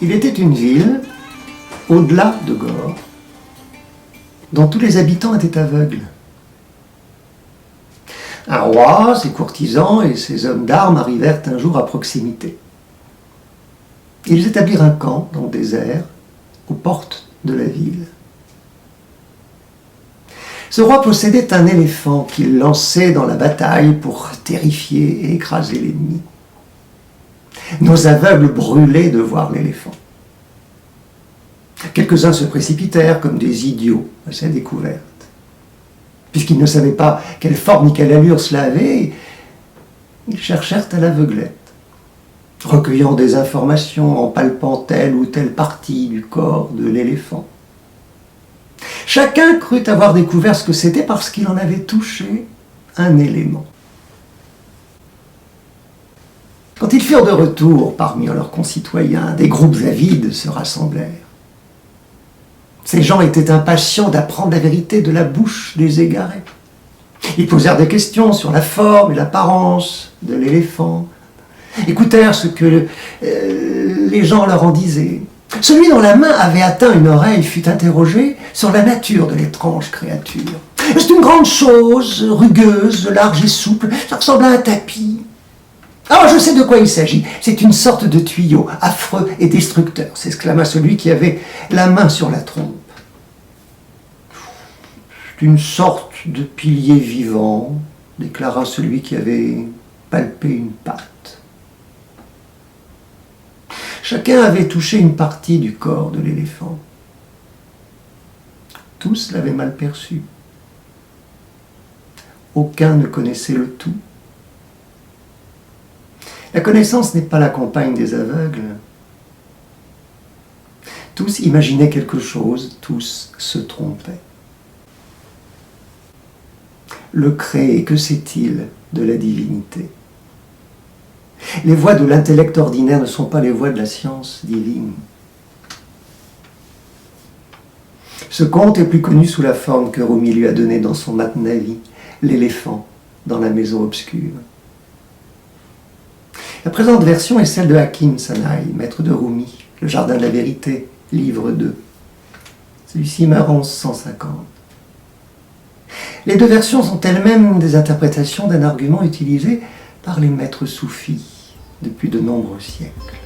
Il était une ville, au-delà de Gore, dont tous les habitants étaient aveugles. Un roi, ses courtisans et ses hommes d'armes arrivèrent un jour à proximité. Ils établirent un camp dans le désert, aux portes de la ville. Ce roi possédait un éléphant qu'il lançait dans la bataille pour terrifier et écraser l'ennemi. Nos aveugles brûlaient de voir l'éléphant. Quelques-uns se précipitèrent comme des idiots à sa découverte. Puisqu'ils ne savaient pas quelle forme ni quelle allure cela avait, ils cherchèrent à l'aveuglette, recueillant des informations en palpant telle ou telle partie du corps de l'éléphant. Chacun crut avoir découvert ce que c'était parce qu'il en avait touché un élément. Quand ils furent de retour parmi leurs concitoyens, des groupes avides se rassemblèrent. Ces gens étaient impatients d'apprendre la vérité de la bouche des égarés. Ils posèrent des questions sur la forme et l'apparence de l'éléphant, écoutèrent ce que les gens leur en disaient. Celui dont la main avait atteint une oreille fut interrogé sur la nature de l'étrange créature. « C'est une grande chose, rugueuse, large et souple, ça ressemble à un tapis. »« Ah, je sais de quoi il s'agit, c'est une sorte de tuyau, affreux et destructeur », s'exclama celui qui avait la main sur la trompe. « C'est une sorte de pilier vivant », déclara celui qui avait palpé une patte. Chacun avait touché une partie du corps de l'éléphant. Tous l'avaient mal perçu. Aucun ne connaissait le tout. La connaissance n'est pas la compagne des aveugles. Tous imaginaient quelque chose, tous se trompaient. Le créé, que sait-il de la divinité ? Les voies de l'intellect ordinaire ne sont pas les voies de la science divine. Ce conte est plus connu sous la forme que Rumi lui a donnée dans son Matnavi, l'éléphant dans la maison obscure. La présente version est celle de Hakim Sanaï, maître de Rumi, Le Jardin de la Vérité, livre 2. Celui-ci meurt en 1150. Les deux versions sont elles-mêmes des interprétations d'un argument utilisé par les maîtres soufis depuis de nombreux siècles.